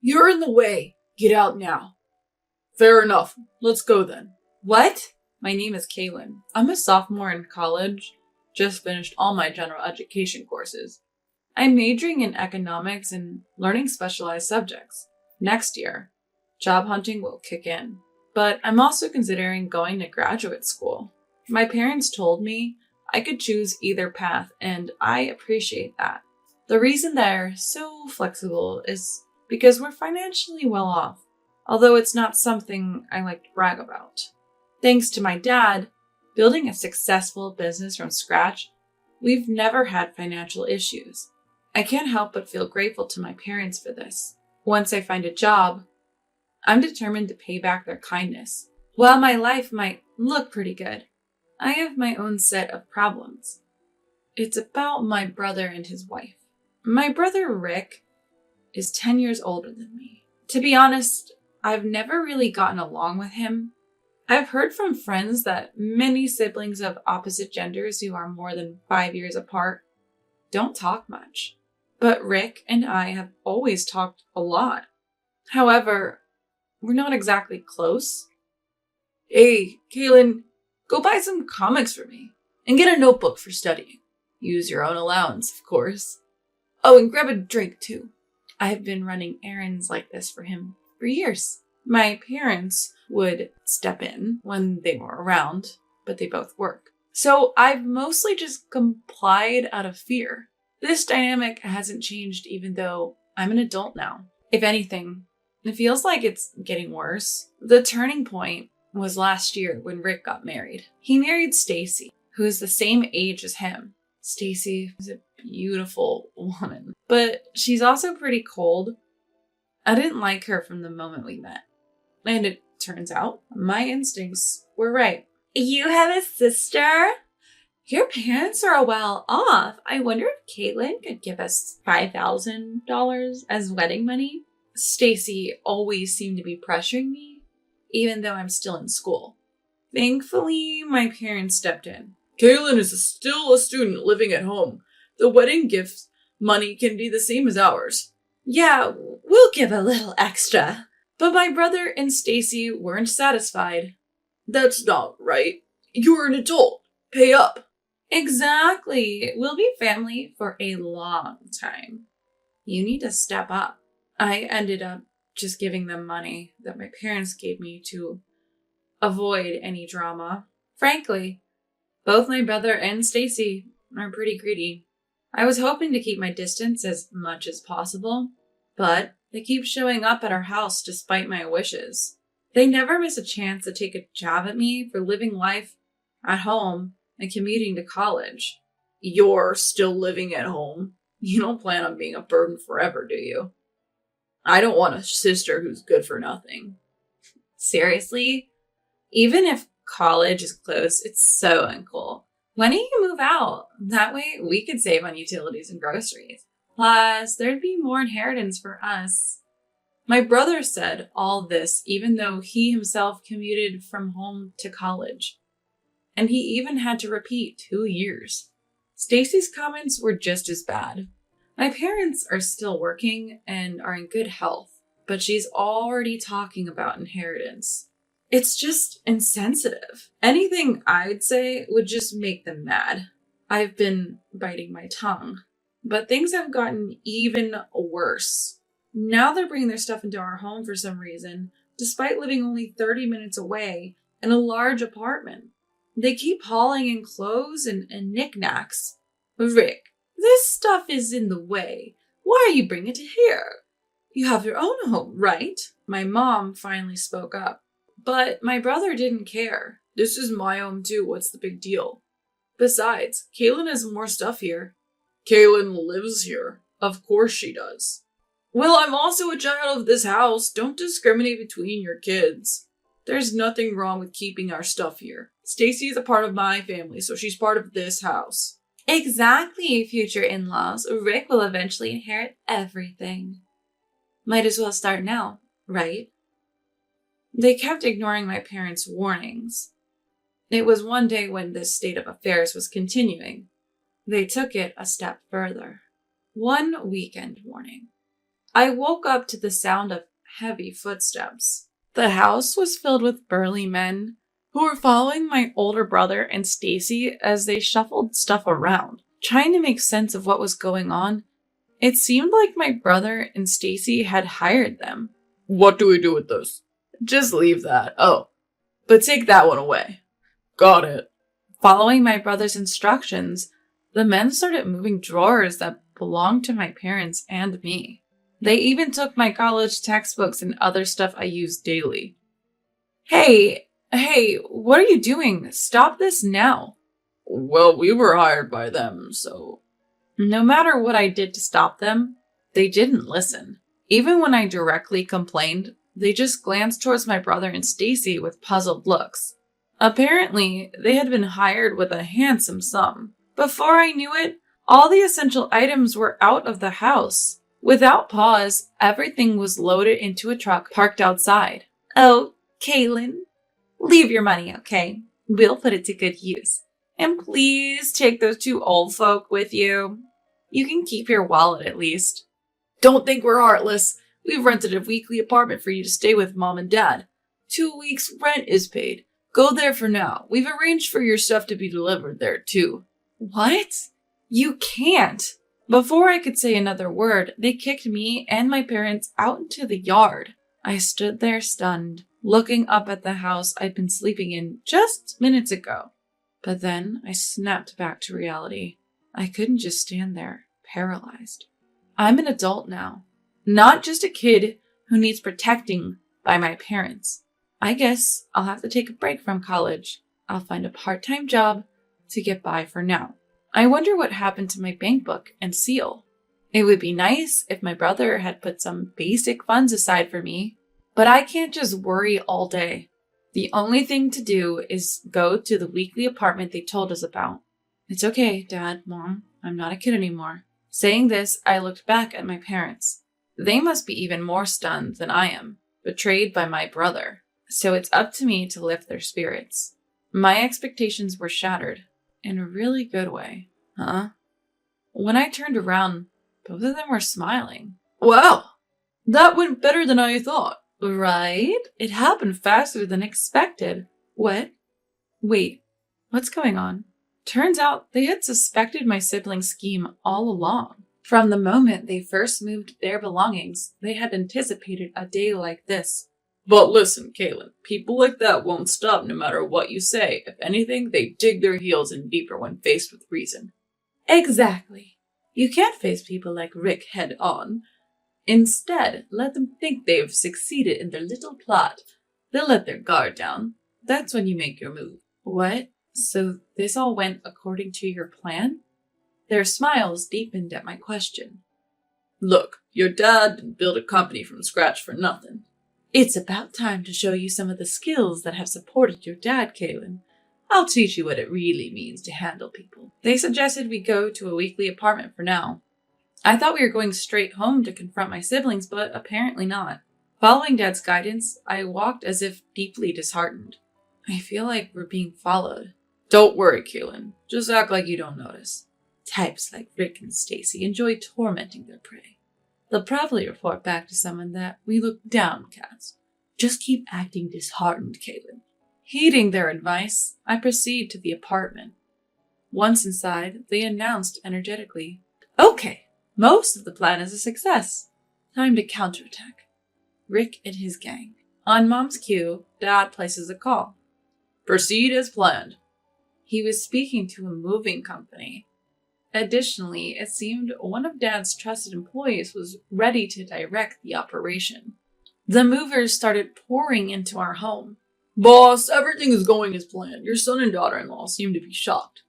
You're in the way. Get out now. Fair enough. Let's go then. What? My name is Kaylin. I'm a sophomore in college. Just finished all my general education courses. I'm majoring in economics and learning specialized subjects. Next year, job hunting will kick in. But I'm also considering going to graduate school. My parents told me I could choose either path, and I appreciate that. The reason they're so flexible is because we're financially well off, although it's not something I like to brag about. Thanks to my dad building a successful business from scratch, we've never had financial issues. I can't help but feel grateful to my parents for this. Once I find a job, I'm determined to pay back their kindness. While my life might look pretty good, I have my own set of problems. It's about my brother and his wife. My brother Rick is 10 years older than me. To be honest, I've never really gotten along with him. I've heard from friends that many siblings of opposite genders who are more than 5 years apart don't talk much. But Rick and I have always talked a lot. However, we're not exactly close. Hey, Kaylin, go buy some comics for me and get a notebook for studying. Use your own allowance, of course. Oh, and grab a drink too. I've been running errands like this for him for years. My parents would step in when they were around, but they both work. So I've mostly just complied out of fear. This dynamic hasn't changed even though I'm an adult now. If anything, it feels like it's getting worse. The turning point was last year when Rick got married. He married Stacy, who is the same age as him. Stacy is a beautiful woman, but she's also pretty cold. I didn't like her from the moment we met. And it turns out my instincts were right. You have a sister? Your parents are well off. I wonder if Caitlin could give us $5,000 as wedding money. Stacy always seemed to be pressuring me, even though I'm still in school. Thankfully, my parents stepped in. Kaylin is still a student living at home. The wedding gift money can be the same as ours. Yeah, we'll give a little extra. But my brother and Stacy weren't satisfied. That's not right. You're an adult. Pay up. Exactly. We'll be family for a long time. You need to step up. I ended up just giving them money that my parents gave me to avoid any drama. Frankly, both my brother and Stacy are pretty greedy. I was hoping to keep my distance as much as possible, but they keep showing up at our house despite my wishes. They never miss a chance to take a jab at me for living life at home and commuting to college. You're still living at home. You don't plan on being a burden forever, do you? I don't want a sister who's good for nothing. Seriously? Even if college is close, it's so uncool. When do you move out? That way we could save on utilities and groceries. Plus, there'd be more inheritance for us. My brother said all this even though he himself commuted from home to college. And he even had to repeat 2 years. Stacy's comments were just as bad. My parents are still working and are in good health, but she's already talking about inheritance. It's just insensitive. Anything I'd say would just make them mad. I've been biting my tongue, but things have gotten even worse. Now they're bringing their stuff into our home for some reason, despite living only 30 minutes away in a large apartment. They keep hauling in clothes and knickknacks. Rick, this stuff is in the way. Why are you bringing it here? You have your own home, right? My mom finally spoke up. But my brother didn't care. This is my home too, what's the big deal? Besides, Kaylin has more stuff here. Kaylin lives here. Of course she does. Well, I'm also a child of this house. Don't discriminate between your kids. There's nothing wrong with keeping our stuff here. Stacy is a part of my family, so she's part of this house. Exactly, future in-laws. Rick will eventually inherit everything. Might as well start now, right? They kept ignoring my parents' warnings. It was one day when this state of affairs was continuing. They took it a step further. One weekend morning, I woke up to the sound of heavy footsteps. The house was filled with burly men who were following my older brother and Stacy as they shuffled stuff around, trying to make sense of what was going on. It seemed like my brother and Stacy had hired them. What do we do with this? Just leave that. Oh, but take that one away. Got it. Following my brother's instructions, the men started moving drawers that belonged to my parents and me. They even took my college textbooks and other stuff I used daily. Hey, what are you doing? Stop this now. Well, we were hired by them, so... No matter what I did to stop them, they didn't listen. Even when I directly complained, they just glanced towards my brother and Stacy with puzzled looks. Apparently, they had been hired with a handsome sum. Before I knew it, all the essential items were out of the house. Without pause, everything was loaded into a truck parked outside. Oh, Kaylin, leave your money, okay? We'll put it to good use. And please take those two old folk with you. You can keep your wallet at least. Don't think we're heartless. We've rented a weekly apartment for you to stay with Mom and Dad. 2 weeks' rent is paid. Go there for now. We've arranged for your stuff to be delivered there, too. What? You can't. Before I could say another word, they kicked me and my parents out into the yard. I stood there stunned, looking up at the house I'd been sleeping in just minutes ago. But then I snapped back to reality. I couldn't just stand there, paralyzed. I'm an adult now, not just a kid who needs protecting by my parents. I guess I'll have to take a break from college. I'll find a part-time job to get by for now. I wonder what happened to my bank book and seal. It would be nice if my brother had put some basic funds aside for me, but I can't just worry all day. The only thing to do is go to the weekly apartment they told us about. It's okay, Dad, Mom. I'm not a kid anymore. Saying this, I looked back at my parents. They must be even more stunned than I am, betrayed by my brother. So it's up to me to lift their spirits. My expectations were shattered. In a really good way. Huh? When I turned around, both of them were smiling. Wow! That went better than I thought. Right? It happened faster than expected. What? Wait, what's going on? Turns out they had suspected my siblings' scheme all along. From the moment they first moved their belongings, they had anticipated a day like this. But listen, Kaylin, people like that won't stop no matter what you say. If anything, they dig their heels in deeper when faced with reason. Exactly. You can't face people like Rick head on. Instead, let them think they've succeeded in their little plot. They'll let their guard down. That's when you make your move. What? So this all went according to your plan? Their smiles deepened at my question. Look, your dad didn't build a company from scratch for nothing. It's about time to show you some of the skills that have supported your dad, Kaylin. I'll teach you what it really means to handle people. They suggested we go to a weekly apartment for now. I thought we were going straight home to confront my siblings, but apparently not. Following Dad's guidance, I walked as if deeply disheartened. I feel like we're being followed. Don't worry, Kaylin. Just act like you don't notice. Types like Rick and Stacy enjoy tormenting their prey. They'll probably report back to someone that we look downcast. Just keep acting disheartened, Kaylin. Heeding their advice, I proceed to the apartment. Once inside, they announced energetically, "Okay, most of the plan is a success. Time to counterattack." Rick and his gang. On Mom's cue, Dad places a call. Proceed as planned. He was speaking to a moving company. Additionally, it seemed one of Dad's trusted employees was ready to direct the operation. The movers started pouring into our home. Boss, everything is going as planned. Your son and daughter-in-law seem to be shocked.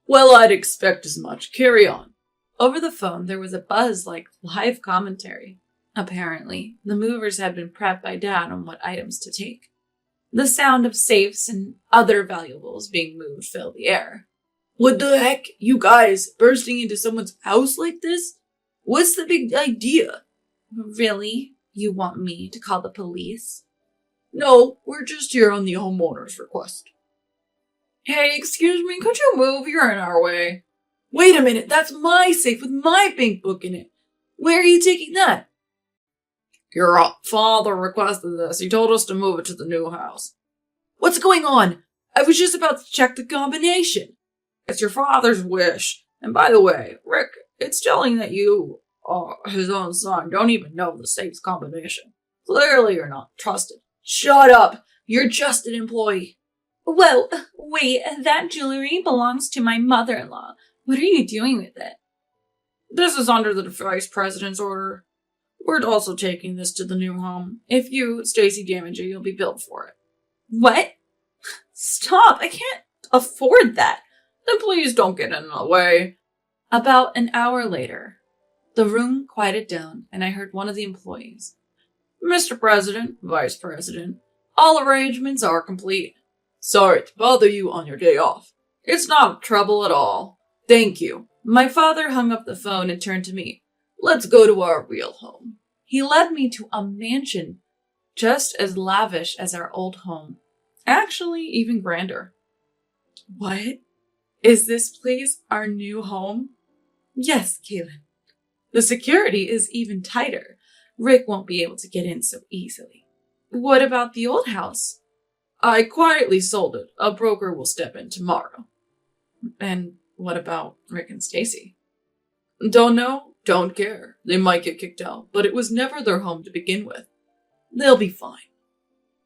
Well, I'd expect as much. Carry on. Over the phone, there was a buzz like live commentary. Apparently, the movers had been prepped by Dad on what items to take. The sound of safes and other valuables being moved filled the air. What the heck? You guys bursting into someone's house like this? What's the big idea? Really? You want me to call the police? No, we're just here on the homeowner's request. Hey, excuse me, could you move? You're in our way. Wait a minute, that's my safe with my bank book in it. Where are you taking that? Your father requested this. He told us to move it to the new house. What's going on? I was just about to check the combination. It's your father's wish. And by the way, Rick, it's telling that you, his own son, don't even know the safe's combination. Clearly you're not trusted. Shut up! You're just an employee. Whoa, wait, that jewelry belongs to my mother-in-law. What are you doing with it? This is under the vice president's order. We're also taking this to the new home. If you, Stacy, damage it, you'll be billed for it. What? Stop, I can't afford that. Then please don't get in the way. About an hour later, the room quieted down and I heard one of the employees. Mr. President, Vice President, all arrangements are complete. Sorry to bother you on your day off. It's not trouble at all. Thank you. My father hung up the phone and turned to me. Let's go to our real home. He led me to a mansion just as lavish as our old home. Actually, even grander. What? Is this place our new home? Yes, Kaylin. The security is even tighter. Rick won't be able to get in so easily. What about the old house? I quietly sold it. A broker will step in tomorrow. And what about Rick and Stacy? Don't know, don't care. They might get kicked out, but it was never their home to begin with. They'll be fine.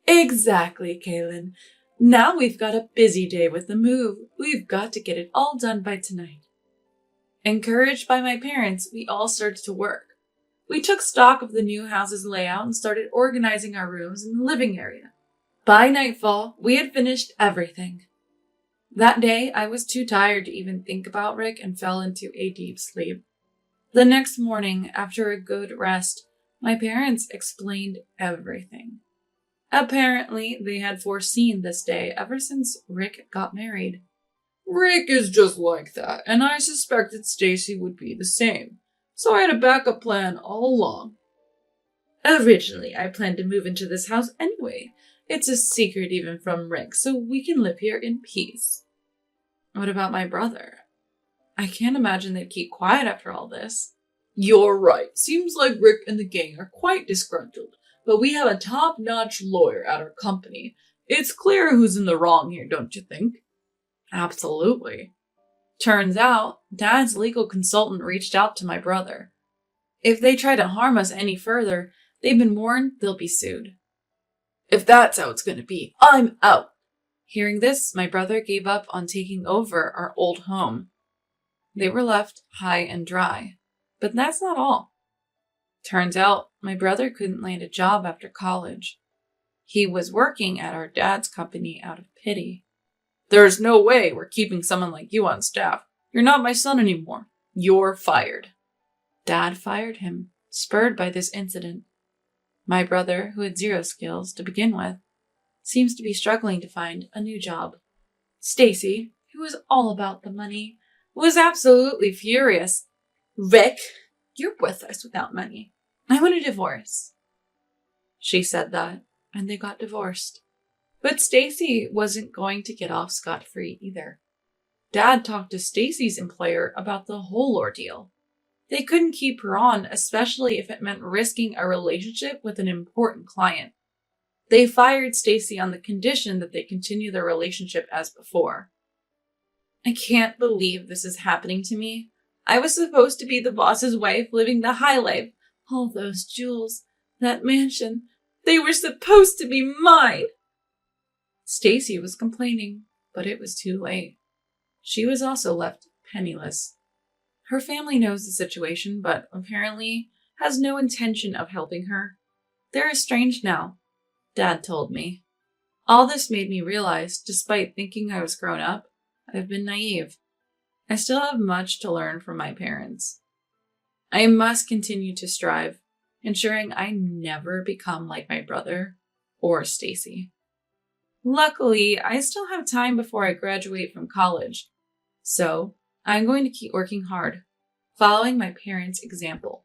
Exactly, Kaylin. Now we've got a busy day with the move. We've got to get it all done by tonight. Encouraged by my parents, we all started to work. We took stock of the new house's layout and started organizing our rooms in the living area. By nightfall, we had finished everything. That day, I was too tired to even think about Rick and fell into a deep sleep. The next morning, after a good rest, my parents explained everything. Apparently, they had foreseen this day ever since Rick got married. Rick is just like that, and I suspected Stacy would be the same. So I had a backup plan all along. Originally, I planned to move into this house anyway. It's a secret even from Rick, so we can live here in peace. What about my brother? I can't imagine they'd keep quiet after all this. You're right. Seems like Rick and the gang are quite disgruntled, but we have a top-notch lawyer at our company. It's clear who's in the wrong here, don't you think? Absolutely. Turns out, Dad's legal consultant reached out to my brother. If they try to harm us any further, they've been warned they'll be sued. If that's how it's going to be, I'm out. Hearing this, my brother gave up on taking over our old home. They were left high and dry. But that's not all. Turns out, my brother couldn't land a job after college. He was working at our dad's company out of pity. There's no way we're keeping someone like you on staff. You're not my son anymore. You're fired. Dad fired him, spurred by this incident. My brother, who had zero skills to begin with, seems to be struggling to find a new job. Stacy, who was all about the money, was absolutely furious. Rick, you're worthless without money. I want a divorce. She said that, and they got divorced. But Stacy wasn't going to get off scot-free either. Dad talked to Stacy's employer about the whole ordeal. They couldn't keep her on, especially if it meant risking a relationship with an important client. They fired Stacy on the condition that they continue their relationship as before. I can't believe this is happening to me. I was supposed to be the boss's wife living the high life. All those jewels, that mansion, they were supposed to be mine. Stacy was complaining, but it was too late. She was also left penniless. Her family knows the situation, but apparently has no intention of helping her. They're estranged now, Dad told me. All this made me realize, despite thinking I was grown up, I've been naive. I still have much to learn from my parents. I must continue to strive, ensuring I never become like my brother or Stacy. Luckily, I still have time before I graduate from college, so I'm going to keep working hard, following my parents' example.